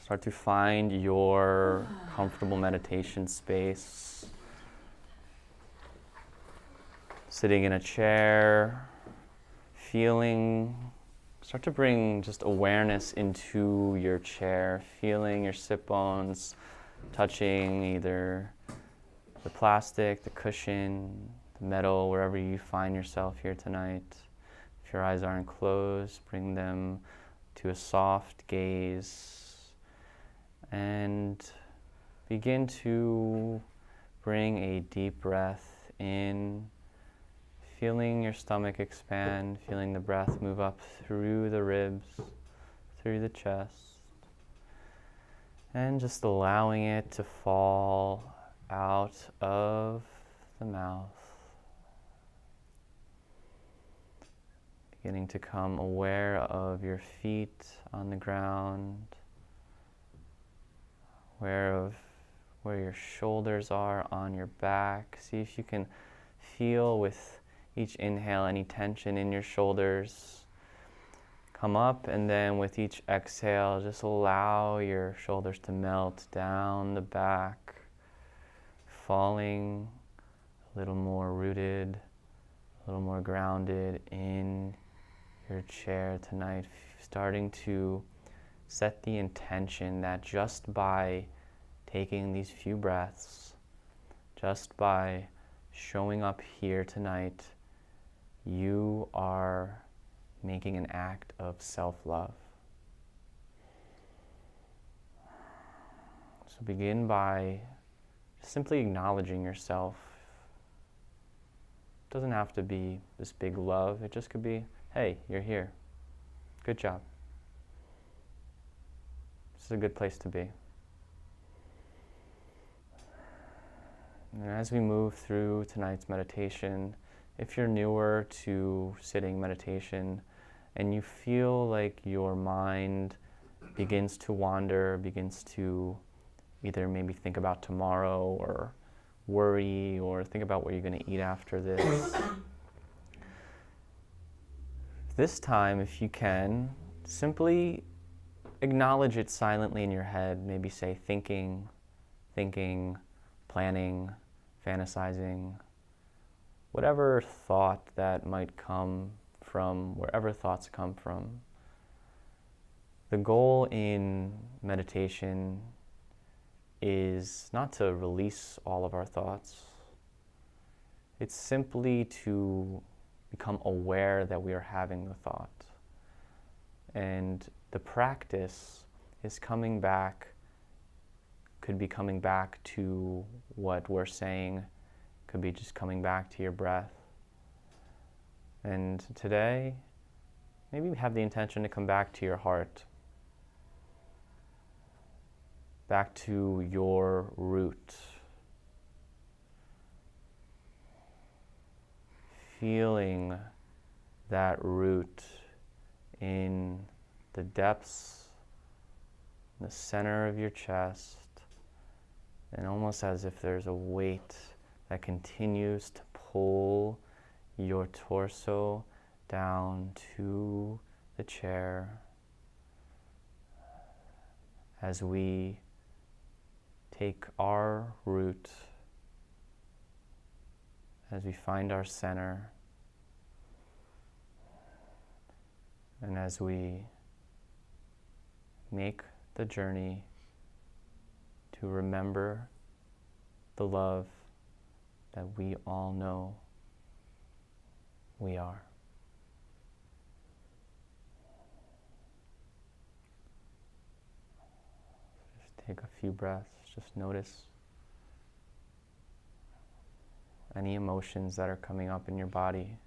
Start to find your comfortable meditation space. Sitting in a chair, start to bring just awareness into your chair, feeling your sit bones touching either the plastic, the cushion, the metal, wherever you find yourself here tonight. If your eyes aren't closed, bring them to a soft gaze and begin to bring a deep breath in, feeling your stomach expand, feeling the breath move up through the ribs, through the chest, and just allowing it to fall out of the mouth. Beginning to come aware of your feet on the ground, aware of where your shoulders are on your back. See if you can feel with each inhale any tension in your shoulders come up, and then with each exhale just allow your shoulders to melt down the back, falling a little more rooted, a little more grounded in your chair tonight, starting to set the intention that just by taking these few breaths, just by showing up here tonight, you are making an act of self-love. So begin by simply acknowledging yourself. It doesn't have to be this big love. It just could be, hey, you're here. Good job. This is a good place to be. And as we move through tonight's meditation, if you're newer to sitting meditation and you feel like your mind begins to wander, begins to either maybe think about tomorrow or worry or think about what you're going to eat after this, this time, if you can, simply acknowledge it silently in your head. Maybe say thinking, planning, fantasizing, whatever thought that might come from wherever thoughts come from. The goal in meditation is not to release all of our thoughts. It's simply to become aware that we are having the thought. And the practice is could be coming back to what we're saying, could be just coming back to your breath. And today, maybe have the intention to come back to your heart, back to your root. Feeling that root in the depths, the center of your chest, and almost as if there's a weight that continues to pull your torso down to the chair as we take our root, as we find our center, and as we make the journey to remember the love that we all know we are. Just take a few breaths, just notice any emotions that are coming up in your body.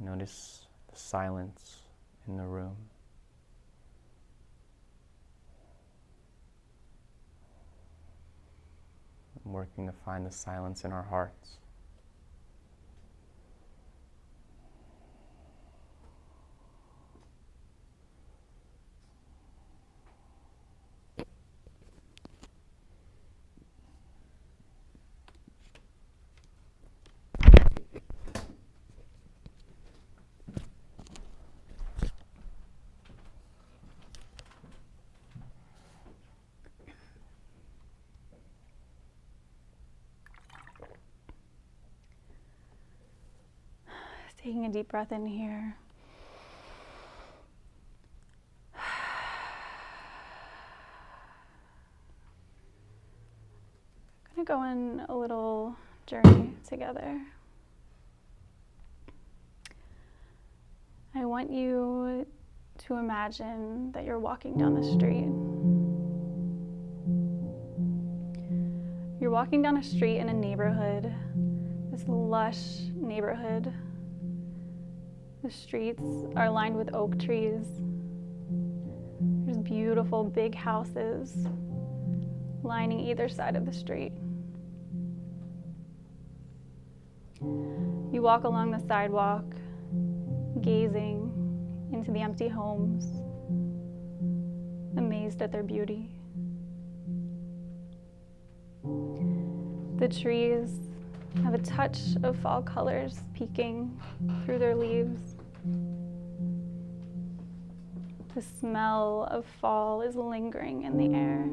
Notice the silence in the room. I'm working to find the silence in our hearts. Taking a deep breath in here. Gonna go on a little journey together. I want you to imagine that you're walking down the street. You're walking down a street in a neighborhood, this lush neighborhood. The streets are lined with oak trees. There's beautiful big houses lining either side of the street. You walk along the sidewalk, gazing into the empty homes, amazed at their beauty. The trees have a touch of fall colors peeking through their leaves. The smell of fall is lingering in the air.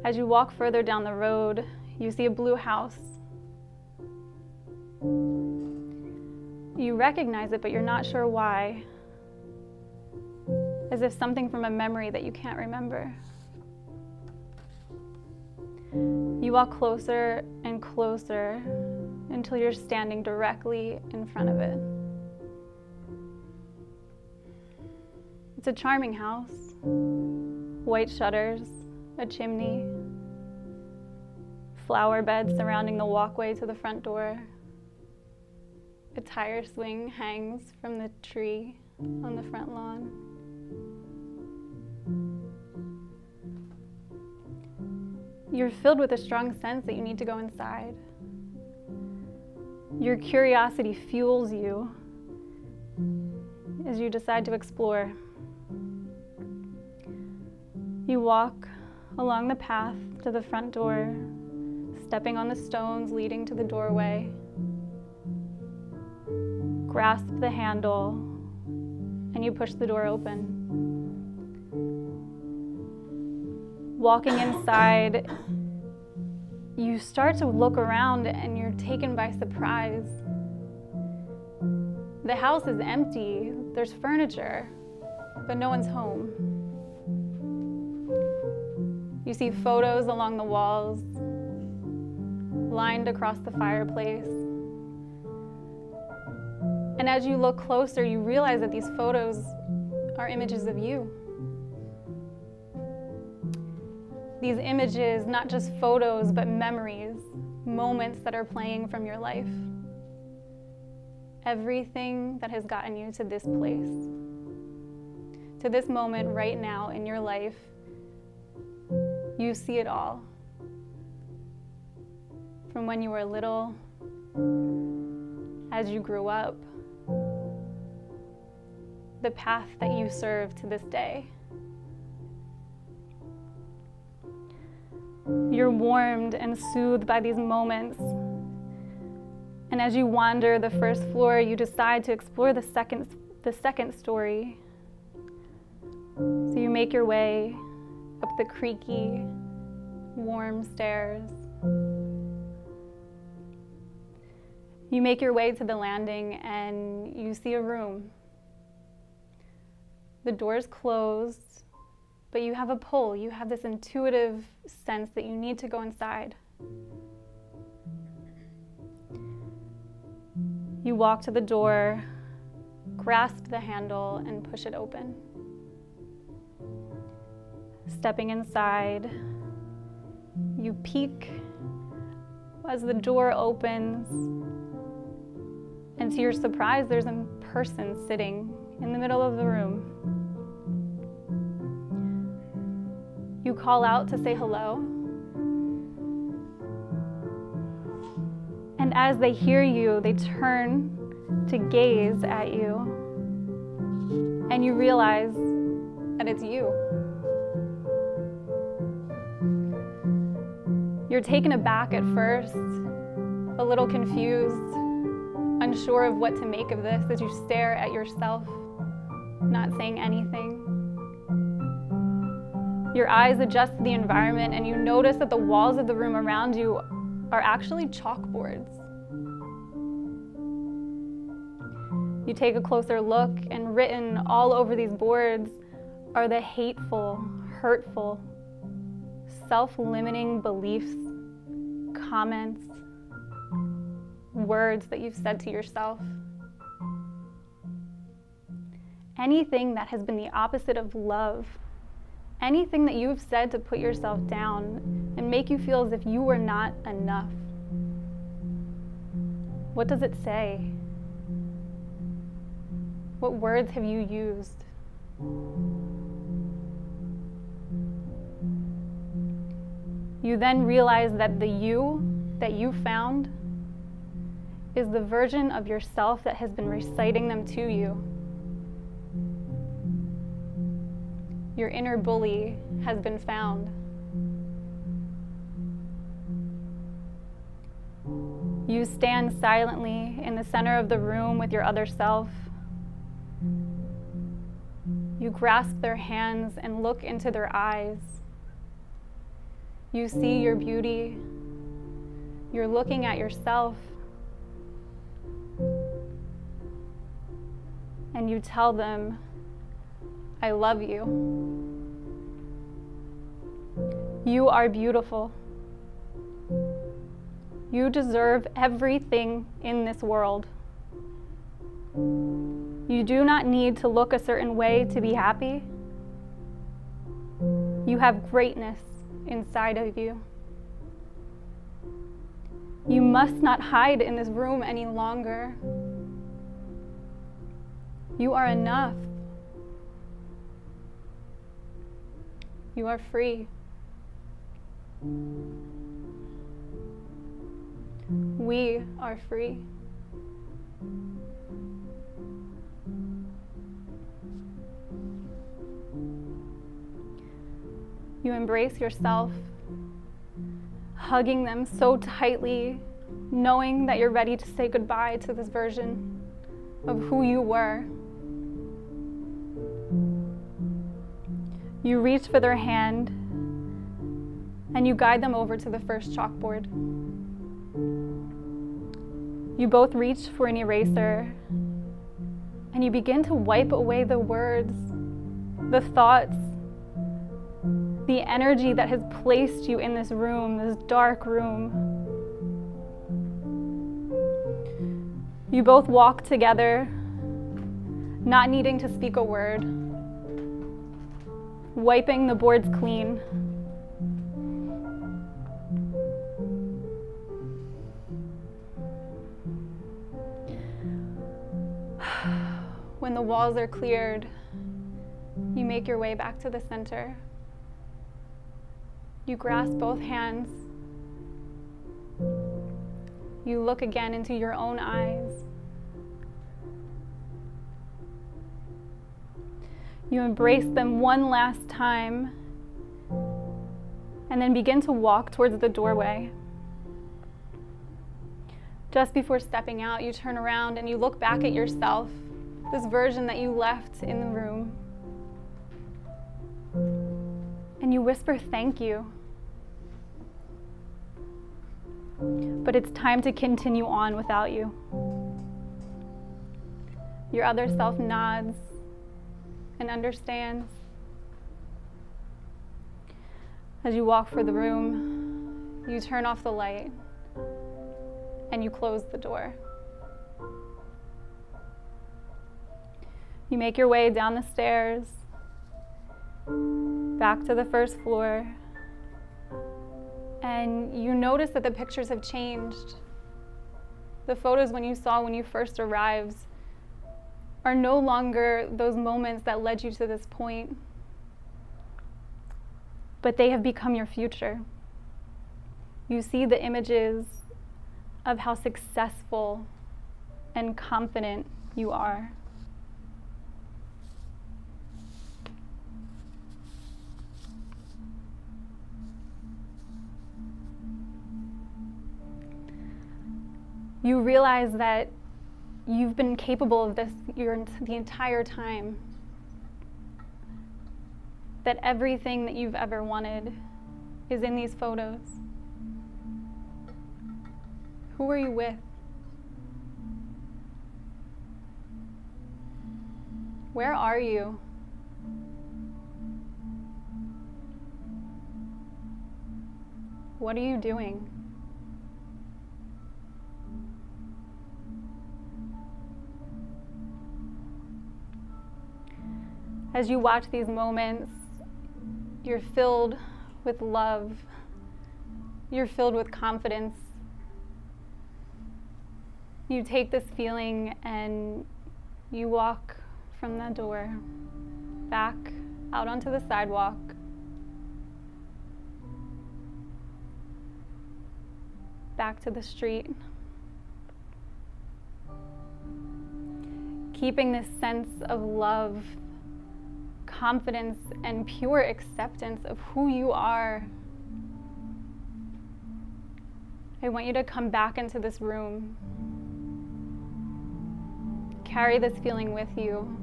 As you walk further down the road, you see a blue house. You recognize it, but you're not sure why. As if something from a memory that you can't remember. You walk closer and closer until you're standing directly in front of it. It's a charming house. White shutters, a chimney, flower beds surrounding the walkway to the front door. A tire swing hangs from the tree on the front lawn. You're filled with a strong sense that you need to go inside. Your curiosity fuels you as you decide to explore. You walk along the path to the front door, stepping on the stones leading to the doorway. Grasp the handle, and you push the door open. Walking inside, you start to look around and you're taken by surprise. The house is empty, there's furniture, but no one's home. You see photos along the walls, lined across the fireplace. And as you look closer, you realize that these photos are images of you. These images, not just photos, but memories, moments that are playing from your life. Everything that has gotten you to this place, to this moment right now in your life, you see it all. From when you were little, as you grew up, the path that you serve to this day. You're warmed and soothed by these moments. And as you wander the first floor, you decide to explore the second story. So you make your way up the creaky, warm stairs. You make your way to the landing and you see a room. The door's closed, but you have a pull. You have this intuitive sense that you need to go inside. You walk to the door, grasp the handle, and push it open. Stepping inside, you peek as the door opens, and to your surprise, there's a person sitting in the middle of the room. You call out to say hello. And as they hear you, they turn to gaze at you. And you realize that it's you. You're taken aback at first, a little confused, unsure of what to make of this as you stare at yourself, not saying anything. Your eyes adjust to the environment and you notice that the walls of the room around you are actually chalkboards. You take a closer look, and written all over these boards are the hateful, hurtful, self-limiting beliefs, comments, words that you've said to yourself. Anything that has been the opposite of love, anything that you've said to put yourself down and make you feel as if you were not enough. What does it say? What words have you used? You then realize that the you that you found is the version of yourself that has been reciting them to you. Your inner bully has been found. You stand silently in the center of the room with your other self. You grasp their hands and look into their eyes. You see your beauty. You're looking at yourself. And you tell them, I love you. You are beautiful. You deserve everything in this world. You do not need to look a certain way to be happy. You have greatness inside of you. You must not hide in this room any longer. You are enough. You are free. We are free. You embrace yourself, hugging them so tightly, knowing that you're ready to say goodbye to this version of who you were. You reach for their hand and you guide them over to the first chalkboard. You both reach for an eraser and you begin to wipe away the words, the thoughts, the energy that has placed you in this room, this dark room. You both walk together, not needing to speak a word, wiping the boards clean. When the walls are cleared, you make your way back to the center. You grasp both hands. You look again into your own eyes. You embrace them one last time and then begin to walk towards the doorway. Just before stepping out, you turn around and you look back at yourself, this version that you left in the room. And you whisper, thank you. But it's time to continue on without you. Your other self nods and understands. As you walk for the room, you turn off the light and you close the door. You make your way down the stairs, back to the first floor, and you notice that the pictures have changed. The photos when you first arrived are no longer those moments that led you to this point, but they have become your future. You see the images of how successful and confident you are. You realize that you've been capable of this the entire time. That everything that you've ever wanted is in these photos. Who are you with? Where are you? What are you doing? As you watch these moments, you're filled with love. You're filled with confidence. You take this feeling and you walk from that door back out onto the sidewalk. Back to the street. Keeping this sense of love, confidence, and pure acceptance of who you are. I want you to come back into this room. Carry this feeling with you.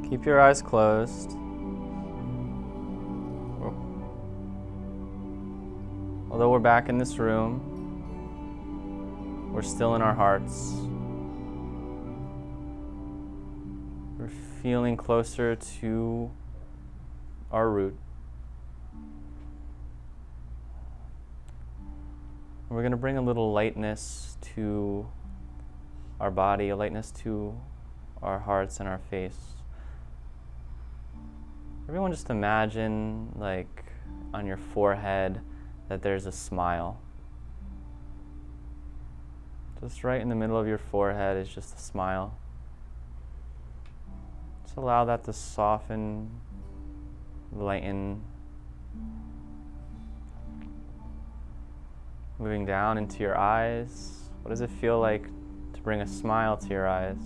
Keep your eyes closed. Although we're back in this room, we're still in our hearts. We're feeling closer to our root. We're going to bring a little lightness to our body, a lightness to our hearts and our face. Everyone just imagine, like, on your forehead that there's a smile. Just right in the middle of your forehead is just a smile. Just allow that to soften, lighten. Moving down into your eyes. What does it feel like to bring a smile to your eyes?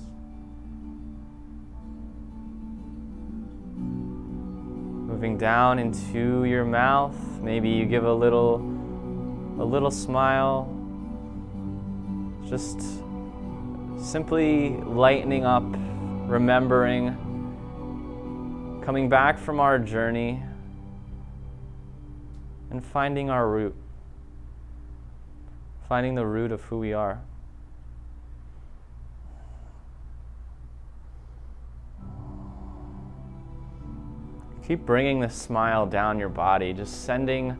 Moving down into your mouth, maybe you give a little smile, just simply lightening up, remembering, coming back from our journey and finding our root, finding the root of who we are. Keep bringing this smile down your body, just sending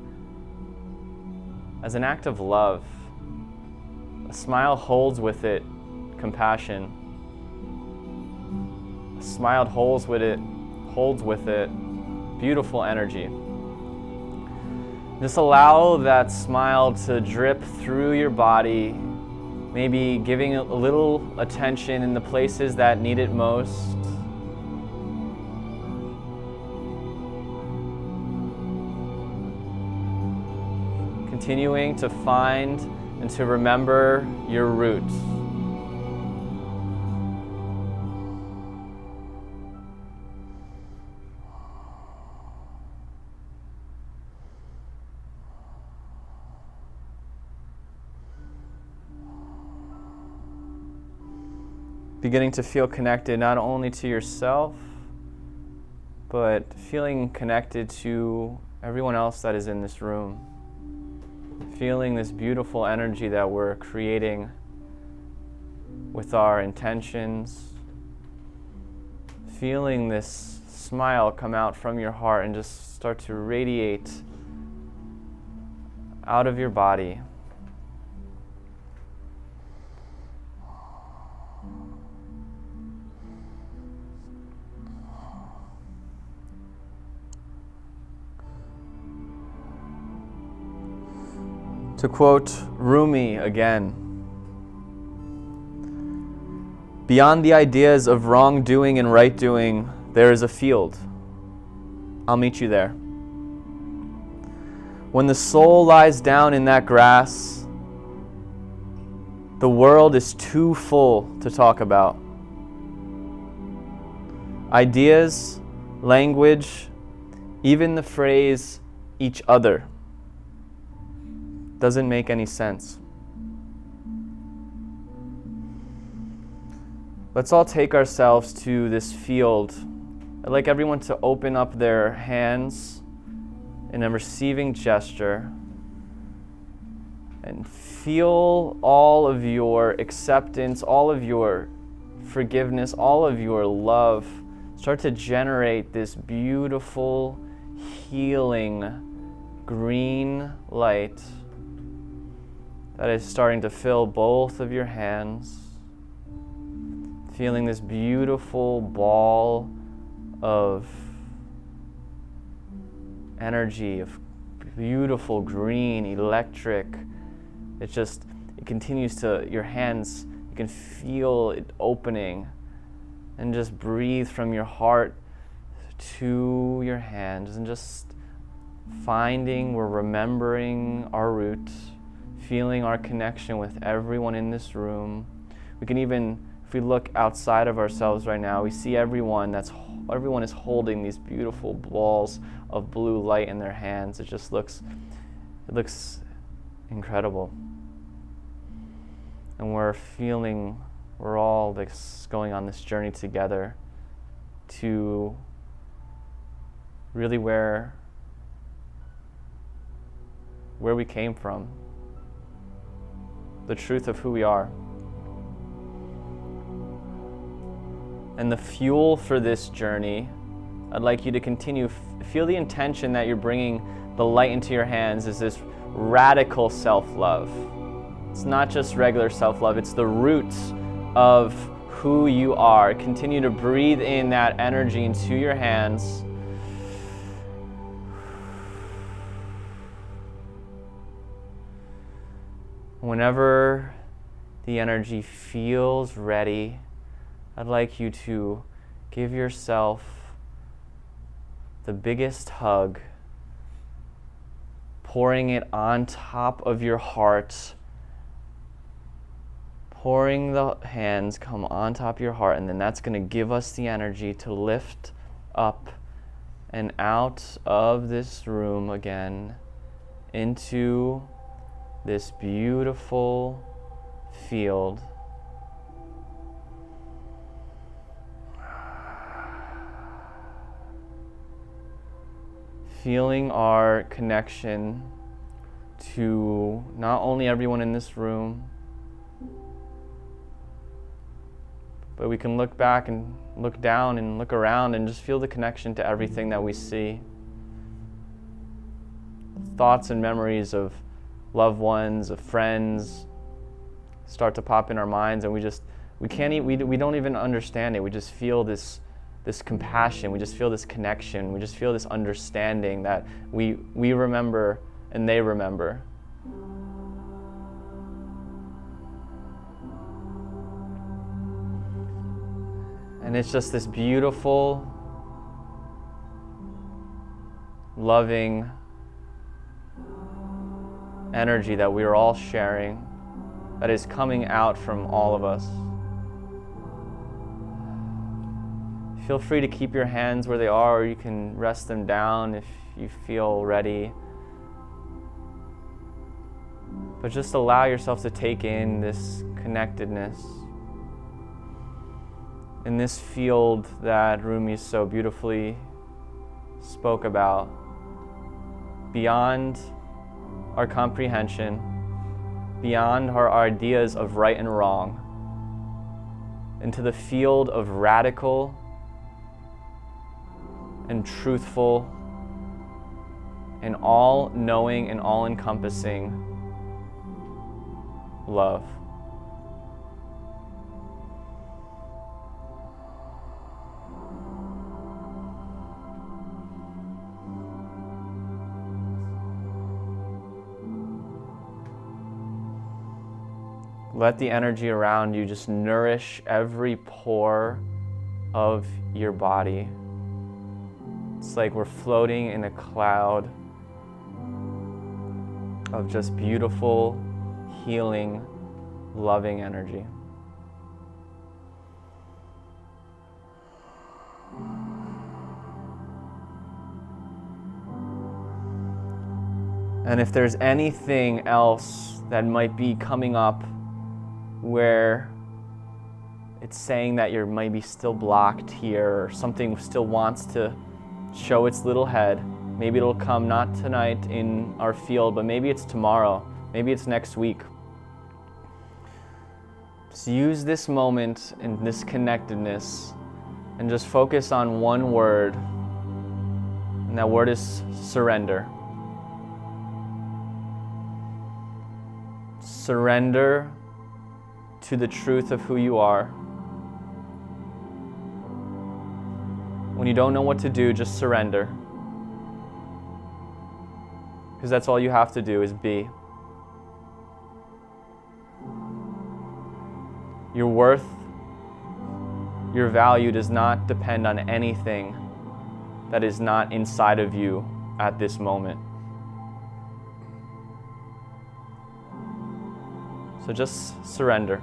as an act of love. A smile holds with it compassion. A smile holds with it beautiful energy. Just allow that smile to drip through your body, maybe giving a little attention in the places that need it most. Continuing to find and to remember your root. Beginning to feel connected not only to yourself, but feeling connected to everyone else that is in this room. Feeling this beautiful energy that we're creating with our intentions. Feeling this smile come out from your heart and just start to radiate out of your body. To quote Rumi again, beyond the ideas of wrongdoing and right doing, there is a field. I'll meet you there. When the soul lies down in that grass, the world is too full to talk about. Ideas, language, even the phrase each other doesn't make any sense. Let's all take ourselves to this field. I'd like everyone to open up their hands in a receiving gesture and feel all of your acceptance, all of your forgiveness, all of your love start to generate this beautiful, healing, green light that is starting to fill both of your hands. Feeling this beautiful ball of energy, of beautiful green, electric. It continues to, your hands, you can feel it opening, and just breathe from your heart to your hands and just finding, we're remembering our root, feeling our connection with everyone in this room. We can even, if we look outside of ourselves right now, we see everyone is holding these beautiful balls of blue light in their hands. It looks incredible. And we're all going on this journey together to really where we came from, the truth of who we are. And the fuel for this journey, I'd like you to continue, feel the intention that you're bringing the light into your hands is this radical self-love. It's not just regular self-love, it's the roots of who you are. Continue to breathe in that energy into your hands. Whenever the energy feels ready, I'd like you to give yourself the biggest hug, pouring it on top of your heart, pouring the hands come on top of your heart, and then that's going to give us the energy to lift up and out of this room again into this beautiful field. Feeling our connection to not only everyone in this room, but we can look back and look down and look around and just feel the connection to everything that we see. Thoughts and memories of loved ones, of friends start to pop in our minds, and we don't even understand it. We just feel this compassion, we just feel this connection, we just feel this understanding that we remember and they remember. And it's just this beautiful, loving energy that we are all sharing, that is coming out from all of us. Feel free to keep your hands where they are, or you can rest them down if you feel ready. But just allow yourself to take in this connectedness in this field that Rumi so beautifully spoke about, beyond our comprehension, beyond our ideas of right and wrong, into the field of radical and truthful and all-knowing and all-encompassing love. Let the energy around you just nourish every pore of your body. It's like we're floating in a cloud of just beautiful, healing, loving energy. And if there's anything else that might be coming up where it's saying that you're maybe still blocked here, or something still wants to show its little head, maybe it'll come not tonight in our field, but maybe it's tomorrow, maybe it's next week. Just use this moment and this connectedness and just focus on one word, and that word is surrender. Surrender to the truth of who you are. When you don't know what to do, just surrender. Because that's all you have to do is be. Your worth, your value does not depend on anything that is not inside of you at this moment. So just surrender.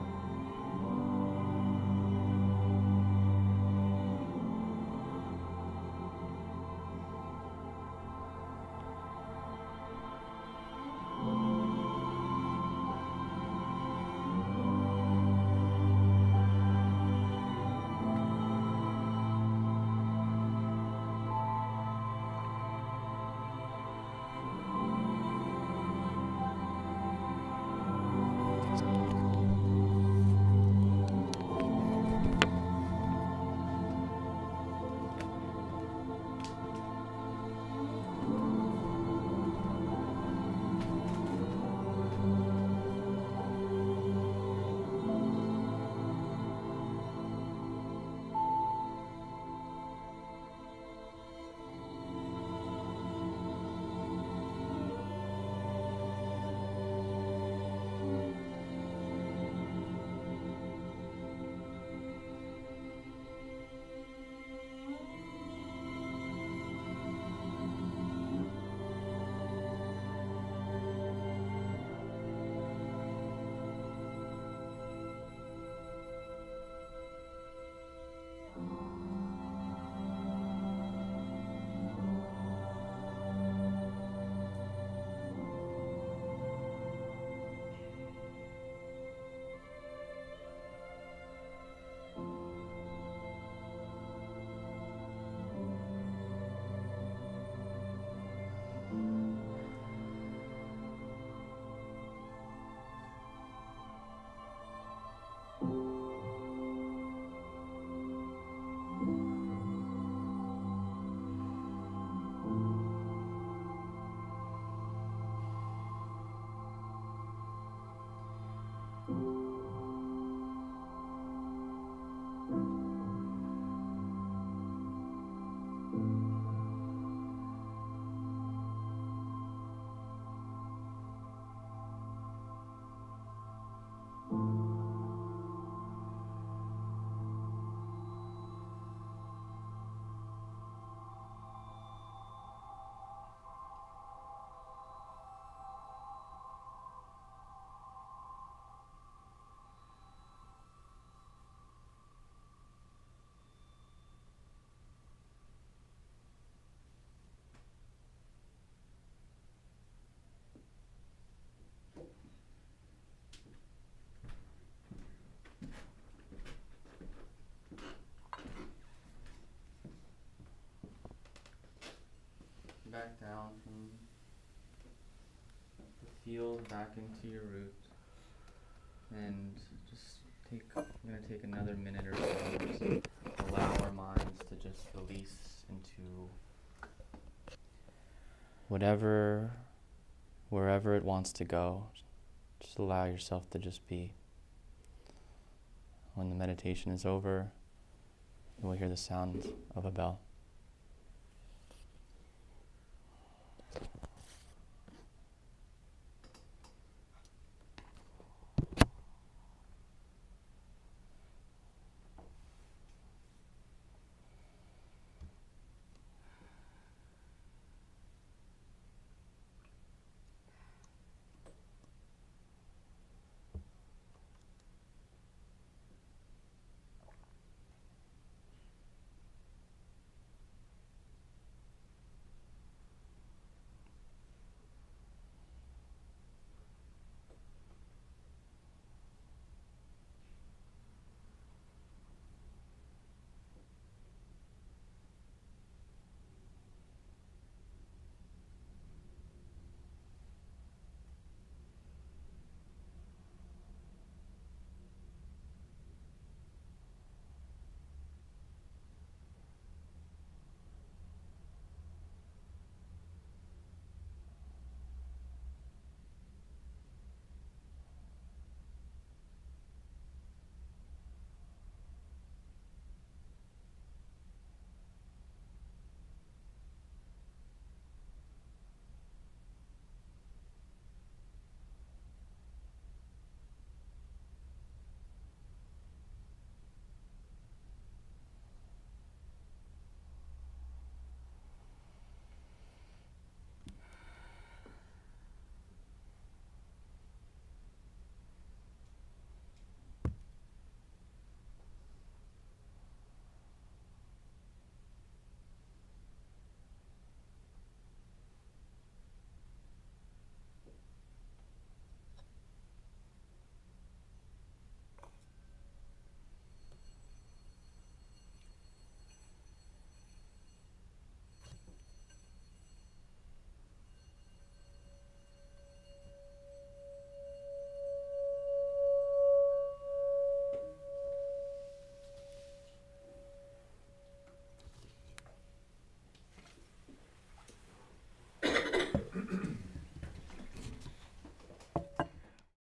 Back down from the field back into your root, and I'm gonna take another minute or so, just allow our minds to just release into wherever it wants to go. Just allow yourself to just be. When the meditation is over, you will hear the sound of a bell.